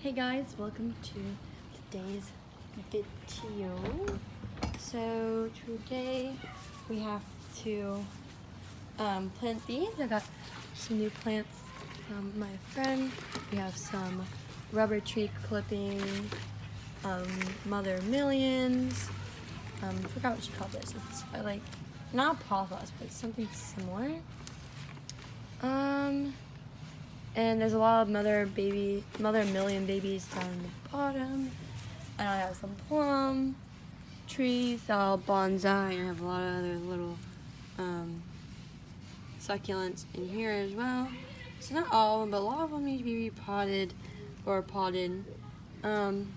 Hey guys, welcome to today's video. So today we have to plant these. I got some new plants from my friend. We have some rubber tree clippings, mother millions. Forgot what she called this. It's like not pothos, but something similar. And there's a lot of mother million babies down the bottom. And I have some plum trees, all bonsai, and I have a lot of other little succulents in here as well. So not all of them, but a lot of them need to be repotted or potted. And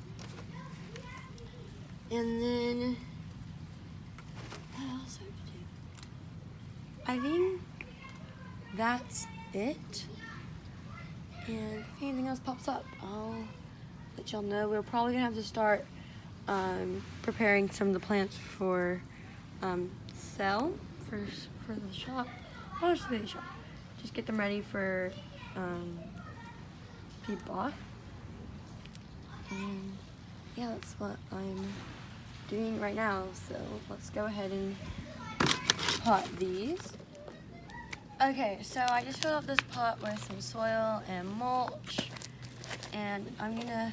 then what else I have to do? I think that's it. And if anything else pops up, I'll let y'all know. We're probably gonna have to start preparing some of the plants for sale for the shop. Not just for the shop. Just get them ready for be bought. And yeah, that's what I'm doing right now. So let's go ahead and pot these. Okay, so I just filled up this pot with some soil and mulch, and I'm gonna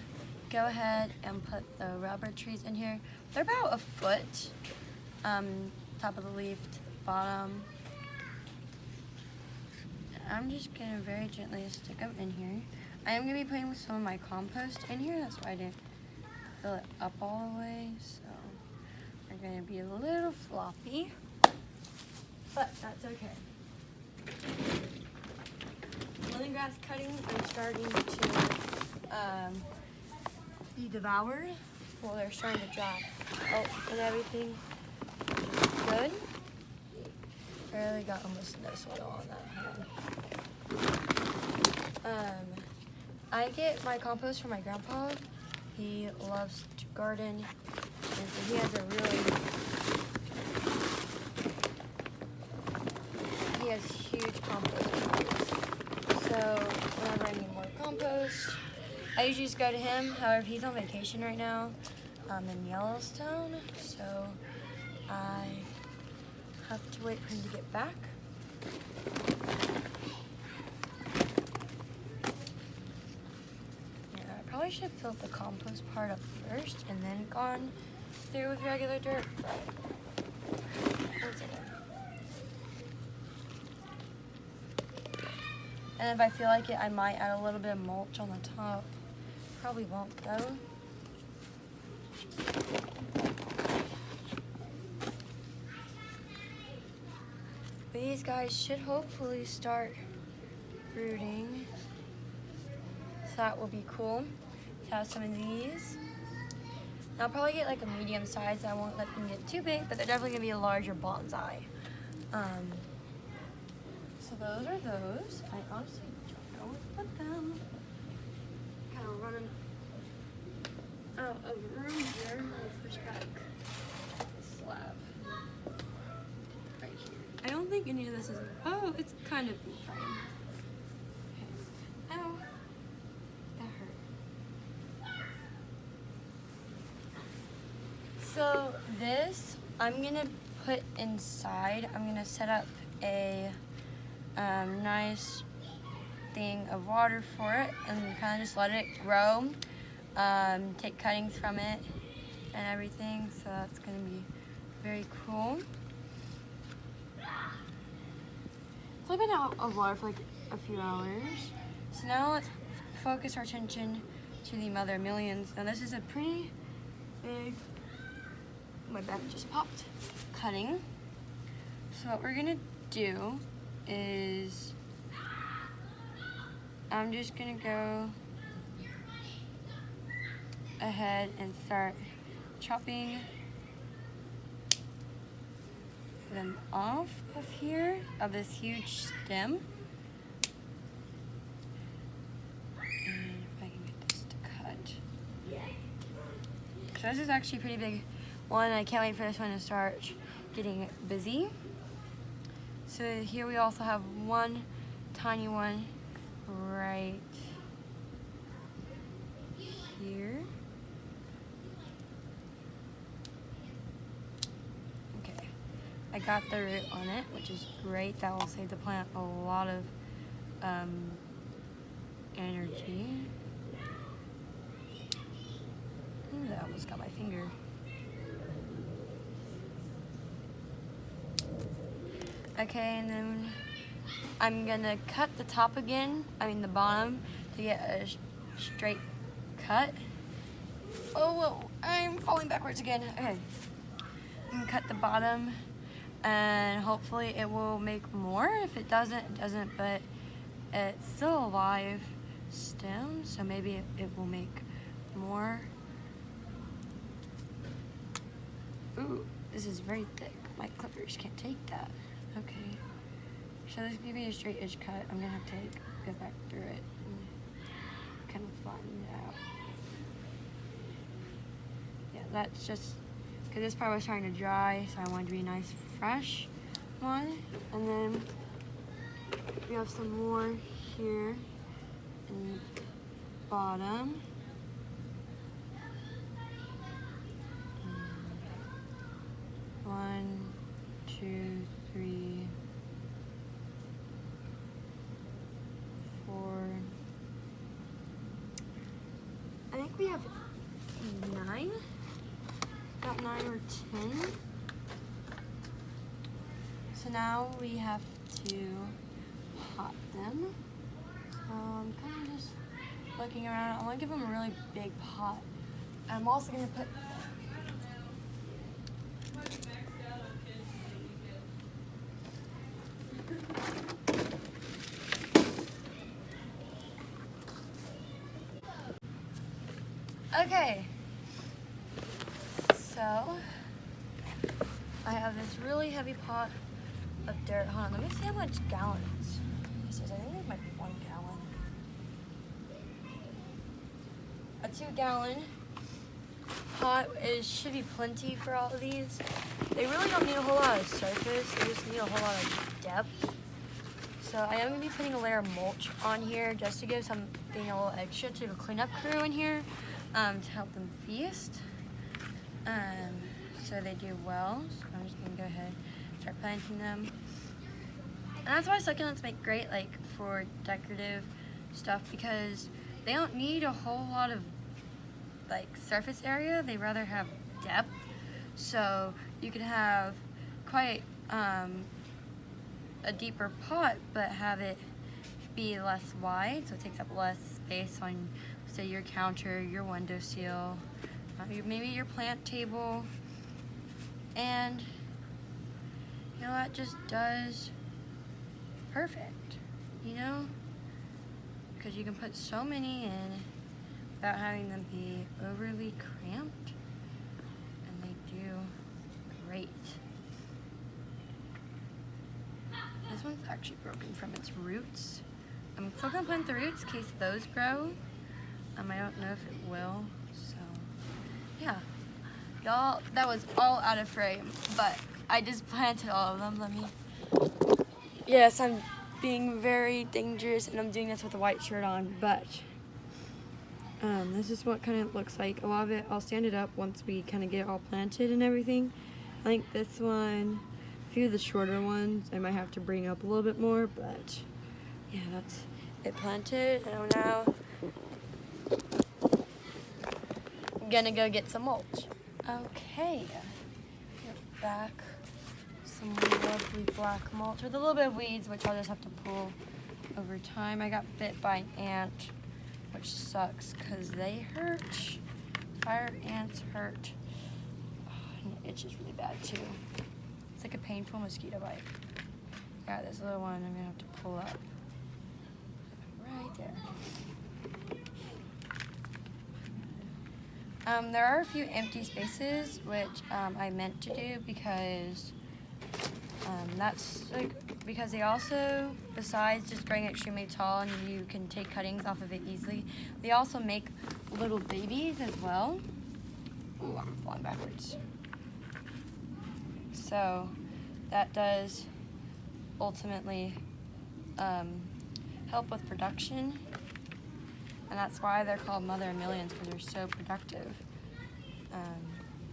go ahead and put the rubber trees in here. They're about a foot, top of the leaf to the bottom. I'm just gonna very gently stick them in here. I am gonna be putting some of my compost in here, that's why I didn't fill it up all the way, so they're gonna be a little floppy, but that's okay. Lemongrass cuttings are starting to be devoured. Well, they're starting to dry. Oh, and everything is good. Barely got almost no soil on that hand. I get my compost from my grandpa. He loves to garden, and so he has a huge compost piles. So whenever I need more compost, I usually just go to him. However, he's on vacation right now in Yellowstone, so I have to wait for him to get back. Yeah, I probably should have filled the compost part up first and then gone through with regular dirt, but that's okay. And if I feel like it, I might add a little bit of mulch on the top. Probably won't though. But these guys should hopefully start rooting. So that will be cool to have some of these. And I'll probably get like a medium size. I won't let them get too big, but they're definitely gonna be a larger bonsai. So those are those. I honestly don't know where to put them. Kind of running out of room here. Let me push back the slab right here. I don't think any of this is. Oh, it's kind of in frame. Okay. Ow, that hurt. So this I'm gonna put inside. I'm gonna set up a nice thing of water for it and kind of just let it grow. Take cuttings from it and everything, so that's going to be very cool. So I've been out of water for like a few hours. So now let's focus our attention to the mother millions. Now this is a pretty big, my back just popped, cutting. So what we're going to do is I'm just gonna go ahead and start chopping them off of here, of this huge stem. And if I can get this to cut. So this is actually a pretty big one. I can't wait for this one to start getting busy. So here we also have one tiny one right I got the root on it, which is great. That will save the plant a lot of energy. Ooh, that almost got my finger. Okay, and then I'm gonna cut the top again, the bottom, to get a straight cut. Oh, whoa, I'm falling backwards again. Okay, I'm gonna cut the bottom, and hopefully it will make more. If it doesn't, it doesn't, but it's still a live stem, so maybe it will make more. Ooh, this is very thick. My clippers can't take that. Okay, so this is gonna be a straight edge cut. I'm gonna have to go back through it and kind of flatten it out. Yeah, that's just because this part was starting to dry, so I wanted to be a nice fresh one. And then we have some more here in the bottom. 1, 2, 3, 4. I think we have 9. About 9 or 10. So now we have to pot them. I'm kind of just looking around. I want to give them a really big pot. I'm also going to put okay, so I have this really heavy pot of dirt. Hold on, let me see how much gallons this is. I think this might be 1 gallon. A 2-gallon pot should be plenty for all of these. They really don't need a whole lot of surface. They just need a whole lot of depth. So I am going to be putting a layer of mulch on here just to give something a little extra to the cleanup crew in here. To help them feast, so they do well. So I'm just gonna go ahead and start planting them. And that's why succulents make great for decorative stuff, because they don't need a whole lot of surface area. They rather have depth. So you can have quite a deeper pot, but have it be less wide, so it takes up less space on, say, your counter, your windowsill, maybe your plant table. And that just does perfect, because you can put so many in without having them be overly cramped, and they do great. This one's actually broken from its roots. I'm still gonna plant the roots in case those grow. I don't know if it will, so yeah. Y'all, that was all out of frame, but I just planted all of them. Yes, I'm being very dangerous, and I'm doing this with a white shirt on, but this is what kind of looks like. A lot of it, I'll stand it up once we kind of get it all planted and everything. I think this one, a few of the shorter ones, I might have to bring up a little bit more, but yeah, that's it planted. And now I'm gonna go get some mulch. Okay, get back some lovely black mulch with a little bit of weeds, which I'll just have to pull over time. I got bit by an ant, which sucks because they hurt. Fire ants hurt. Oh, and it itches really bad too. It's like a painful mosquito bite. Got this little one I'm gonna have to pull up right there. There are a few empty spaces, which I meant to do because because they also, besides just growing extremely tall and you can take cuttings off of it easily, they also make little babies as well. Ooh, I'm falling backwards. So that does ultimately help with production, and that's why they're called mother of millions, because they're so productive.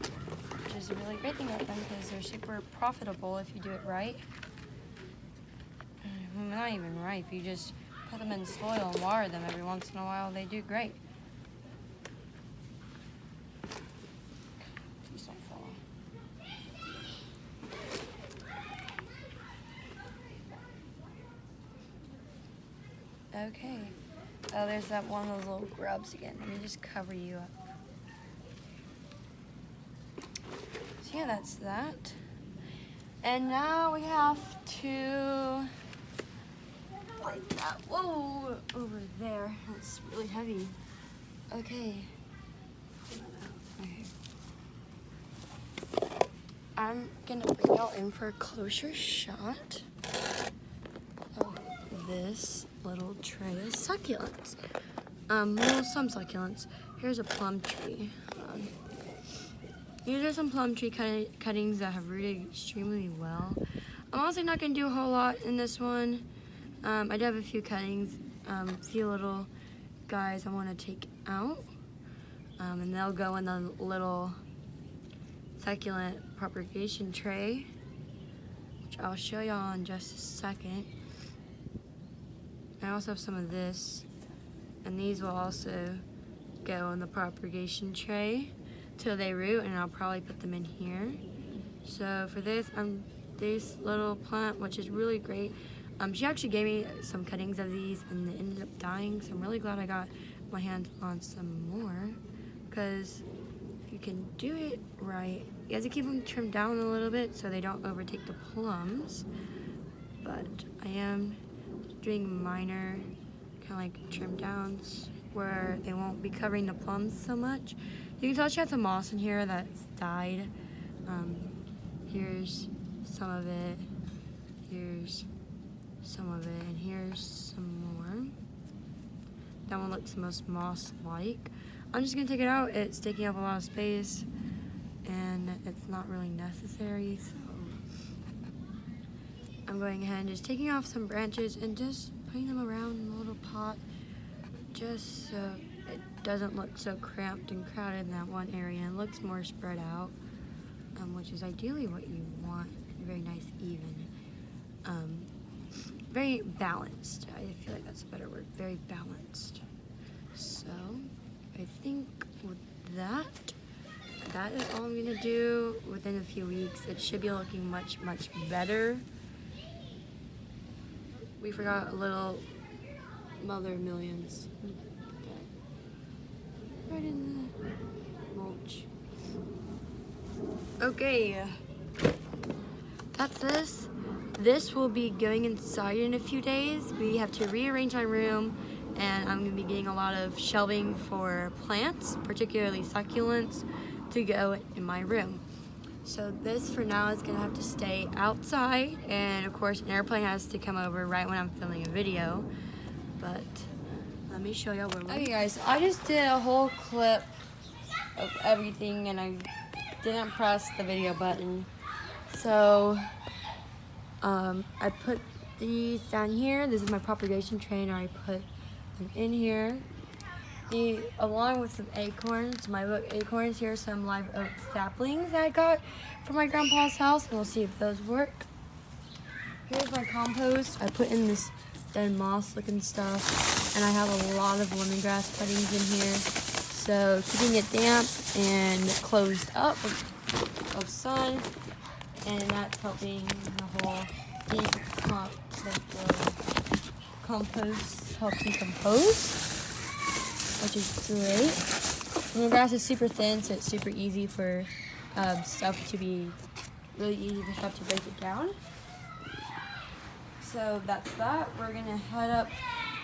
which is a really great thing about them because they're super profitable if you do it right. Not even right, if you just put them in soil and water them every once in a while, they do great. Please don't fall. Okay. Oh, there's that one of those little grubs again. Let me just cover you up. So yeah, that's that. And now we have to like that. Whoa, over there. That's really heavy. Okay. I'm gonna bring y'all in for a closer shot of this little tray of succulents. Well, some succulents. Here's a plum tree. These are some plum tree cuttings that have rooted extremely well. I'm honestly not gonna do a whole lot in this one. I do have a few cuttings, a few little guys I wanna take out. And they'll go in the little succulent propagation tray, which I'll show y'all in just a second. I also have some of this, and these will also go in the propagation tray till they root, and I'll probably put them in here. So for this, this little plant, which is really great. She actually gave me some cuttings of these, and they ended up dying. So I'm really glad I got my hands on some more, because if you can do it right, you have to keep them trimmed down a little bit so they don't overtake the plums. But I am doing minor kind of like trim downs where they won't be covering the plums so much. You can tell she had some moss in here that's died. Here's some of it, here's some of it, and here's some more. That one looks most moss-like. I'm just gonna take it out. It's taking up a lot of space and it's not really necessary, so I'm going ahead and just taking off some branches and just putting them around in a little pot just so it doesn't look so cramped and crowded in that one area and looks more spread out, which is ideally what you want. Very nice, even. Very balanced. I feel like that's a better word. Very balanced. So I think with that is all I'm gonna do. Within a few weeks, it should be looking much, much better. We forgot a little Mother Millions. Right in the mulch. Okay, that's this. This will be going inside in a few days. We have to rearrange my room, and I'm gonna be getting a lot of shelving for plants, particularly succulents, to go in my room. So this for now is gonna have to stay outside, and of course an airplane has to come over right when I'm filming a video. But let me show y'all where we're. Okay guys, I just did a whole clip of everything and I didn't press the video button. So I put these down here. This is my propagation tray, and I put them in here. Along with some acorns, my oak acorns. Here are some live oak saplings that I got from my grandpa's house, and we'll see if those work. Here's my compost. I put in this dead moss looking stuff, and I have a lot of lemongrass cuttings in here. So keeping it damp and closed up of sun, and that's helping the whole compost help decompose, which is great. And the grass is super thin, so it's super easy for stuff to be really easy for stuff to break it down. So that's that. We're gonna head up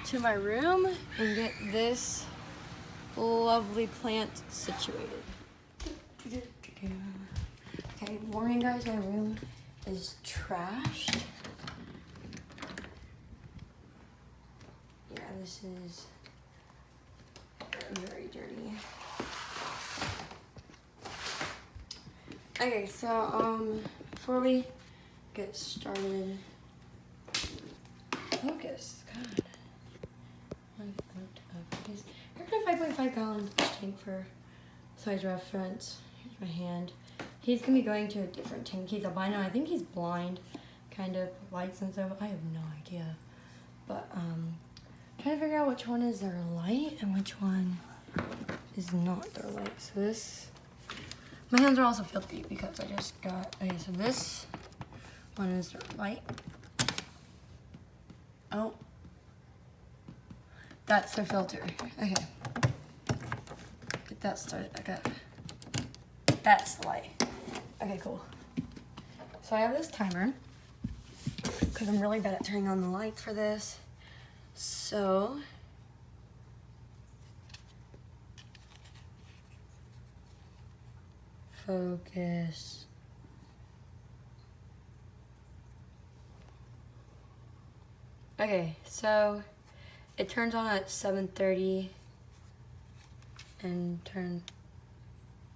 to my room and get this lovely plant situated. Okay, warning guys, my room is trashed. Yeah, this is very dirty. Okay, so before we get started, focus, God. Here's a 5.5 gallon tank for size reference. Here's my hand. He's gonna be going to a different tank. He's albino. I think he's blind, kind of lights and stuff. I have no idea. But trying to figure out which one is their light and which one is not their light. So this, my hands are also filthy because I just got, okay, so this one is their light. Oh, that's their filter. Okay, get that started back up. That's the light. Okay, cool. So I have this timer because I'm really bad at turning on the lights for this. So focus. Okay, so it turns on at 7:30 and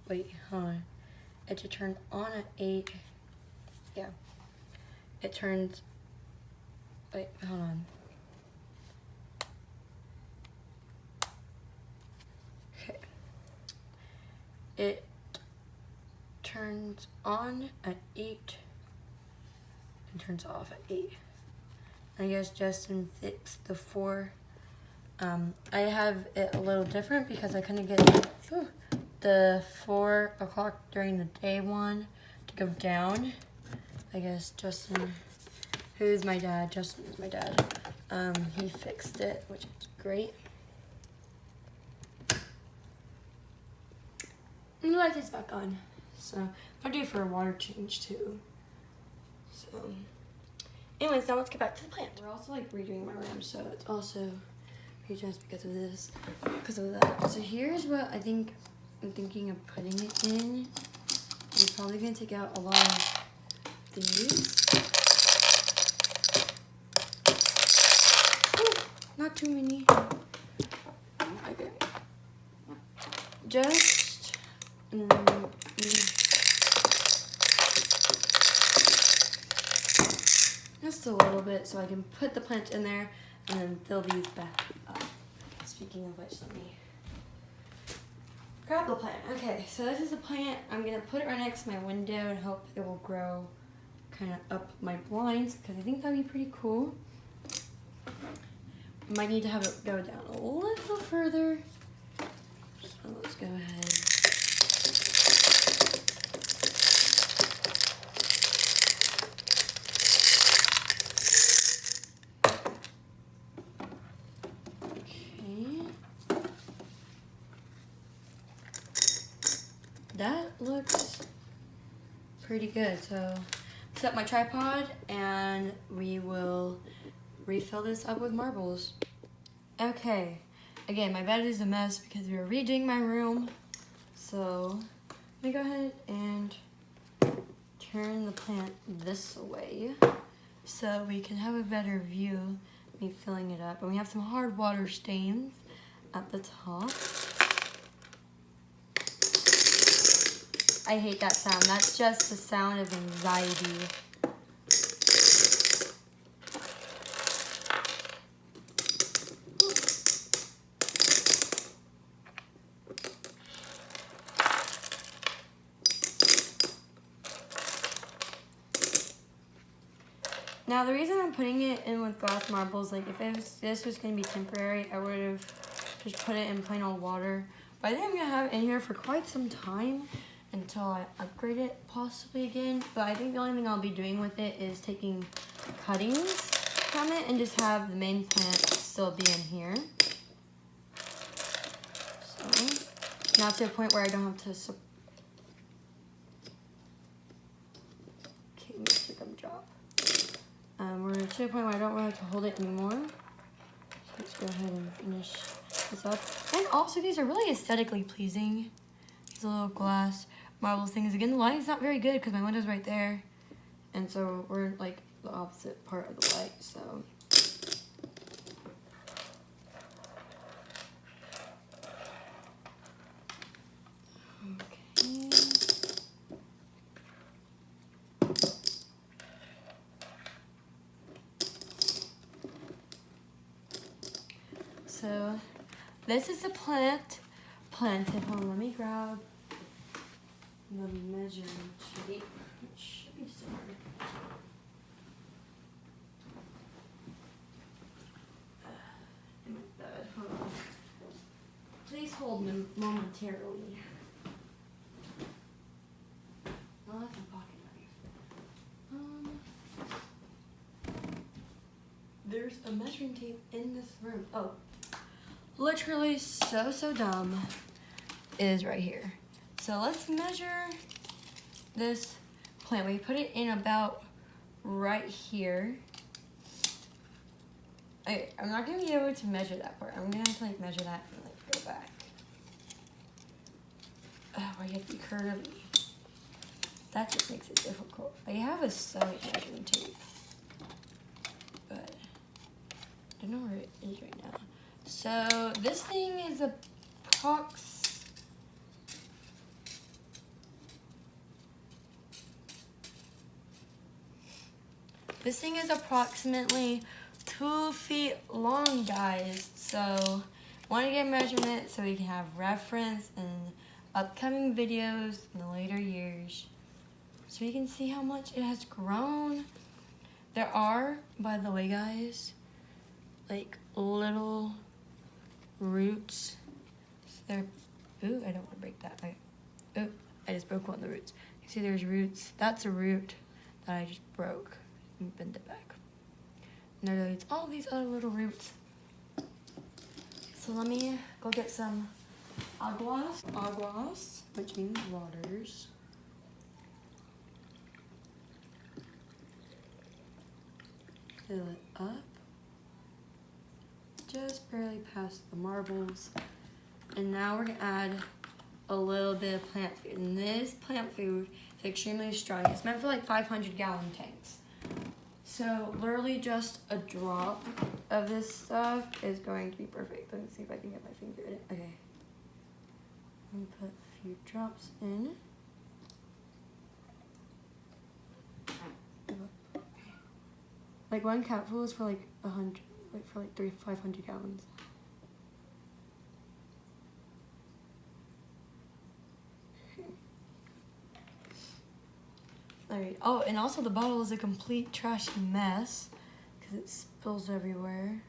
wait, hold on. It should turn on at 8. Yeah. It turns, wait, hold on. Okay. It turns on at 8 and turns off at 8. I guess Justin fixed the 4. I have it a little different because I couldn't get the 4 o'clock during the day one to go down. I guess Justin, who's my dad, Justin is my dad, he fixed it, which is great. And the light is back on. So I'm due for a water change too. So anyways, now let's get back to the plant. We're also like redoing my room, so it's also just because of this, because of that. So here's what I'm thinking of putting it in. I'm probably gonna take out a lot of these. Ooh, not too many. Okay. Just just a little bit so I can put the plant in there and then fill these back up. Speaking of which, let me grab the plant. Okay, so this is a plant. I'm gonna put it right next to my window and hope it will grow kind of up my blinds because I think that'd be pretty cool. Might need to have it go down a little further. So let's go ahead. That looks pretty good. So set my tripod and we will refill this up with marbles. Okay, again, my bed is a mess because we were redoing my room. So let me go ahead and turn the plant this way so we can have a better view of me filling it up. And we have some hard water stains at the top. I hate that sound. That's just the sound of anxiety. Now the reason I'm putting it in with glass marbles, like if this was gonna be temporary, I would have just put it in plain old water. But I think I'm gonna have it in here for quite some time until I upgrade it possibly again. But I think the only thing I'll be doing with it is taking cuttings from it and just have the main plant still be in here. So now to a point where I don't have to okay, Mr. Gumdrop. We're to a point where I don't really have to hold it anymore. So let's go ahead and finish this up. And also these are really aesthetically pleasing. These little glass marble things. Again, the lighting's not very good because my window's right there. And so we're like the opposite part of the light, so. Okay. So this is a planted. Hold on, let me grab the measuring tape. It should be somewhere. In my bed. Hold on. Please hold me momentarily. Oh, that's my pocket knife. There's a measuring tape in this room. Oh, literally so dumb. Is right here. So let's measure this plant. We put it in about right here. Okay, I'm not gonna be able to measure that part. I'm gonna have to like measure that and like go back. Oh, I have to be curvy. That just makes it difficult. I have a sewing measuring tape, but I don't know where it is right now. So this thing is approximately 2 feet long, guys. So want to get a measurement so we can have reference in upcoming videos in the later years. So you can see how much it has grown. There are, by the way, guys, like little roots. So ooh, I don't want to break that. Oh, I just broke one of the roots. You see there's roots. That's a root that I just broke and bend it back. And there's all these other little roots. So let me go get some aguas, which means waters. Fill it up. Just barely past the marbles. And now we're gonna add a little bit of plant food. And this plant food is extremely strong. It's meant for like 500-gallon tanks. So literally just a drop of this stuff is going to be perfect. Let me see if I can get my finger in it. Okay. Let me put a few drops in. Like 1 capful is for like 100, like for like 500 gallons. Alright, oh, and also the bottle is a complete trashy mess because it spills everywhere.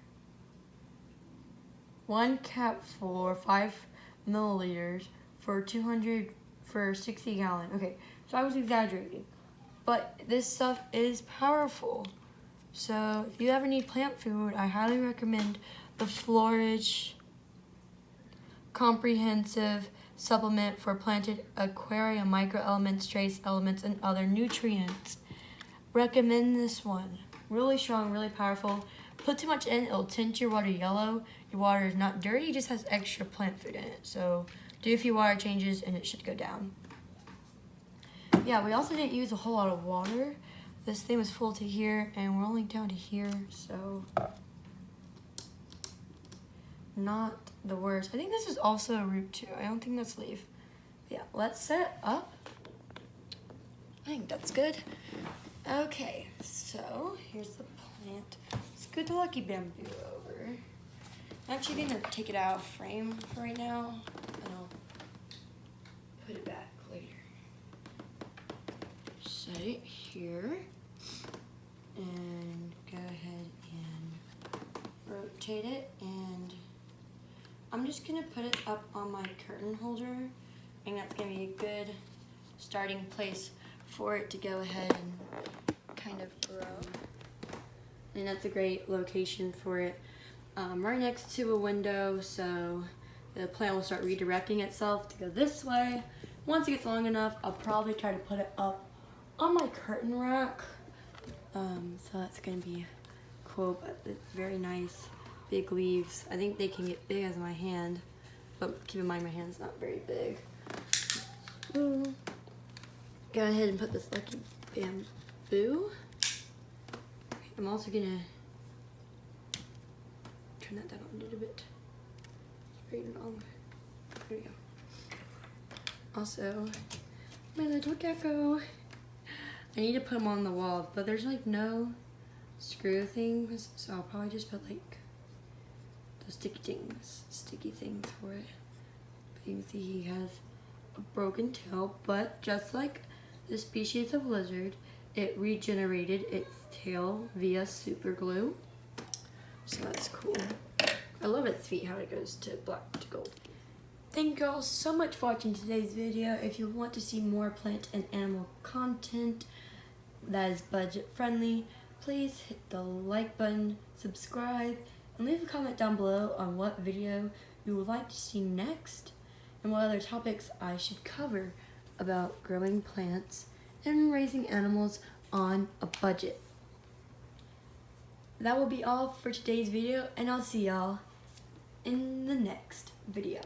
1 capful or 5 milliliters for 60 gallon. Okay, so I was exaggerating, but this stuff is powerful. So if you ever need plant food, I highly recommend the Flourish Comprehensive Supplement for Planted Aquarium Microelements, Trace Elements, and Other Nutrients. Recommend this one. Really strong, really powerful. Put too much in, it'll tint your water yellow. Your water is not dirty, it just has extra plant food in it. So do a few water changes and it should go down. Yeah, we also didn't use a whole lot of water. This thing was full to here, and we're only down to here, so not the worst. I think this is also a root too. I don't think that's leaf. Yeah, let's set it up. I think that's good. Okay, so here's the plant. Let's go to Lucky Bamboo over. I'm actually gonna take it out of frame for right now, and I'll put it back later. Set it here. And go ahead and rotate it, and I'm just gonna put it up on my curtain holder, and that's gonna be a good starting place for it to go ahead and kind of grow. And that's a great location for it, right next to a window, so the plant will start redirecting itself to go this way. Once it gets long enough, I'll probably try to put it up on my curtain rack. So that's gonna be cool, but it's very nice, big leaves. I think they can get big as my hand, but keep in mind my hand's not very big. Go ahead and put this Lucky Bamboo. I'm also gonna turn that down a little bit. It's very long. There we go. Also, my little gecko. I need to put them on the wall, but there's like no screw things, so I'll probably just put like those sticky things for it. But you can see he has a broken tail, but just like the species of lizard, it regenerated its tail via super glue. So that's cool. I love its feet, how it goes to black to gold. Thank you all so much for watching today's video. If you want to see more plant and animal content that is budget friendly, please hit the like button, subscribe, and leave a comment down below on what video you would like to see next and what other topics I should cover about growing plants and raising animals on a budget. That will be all for today's video, and I'll see y'all in the next video.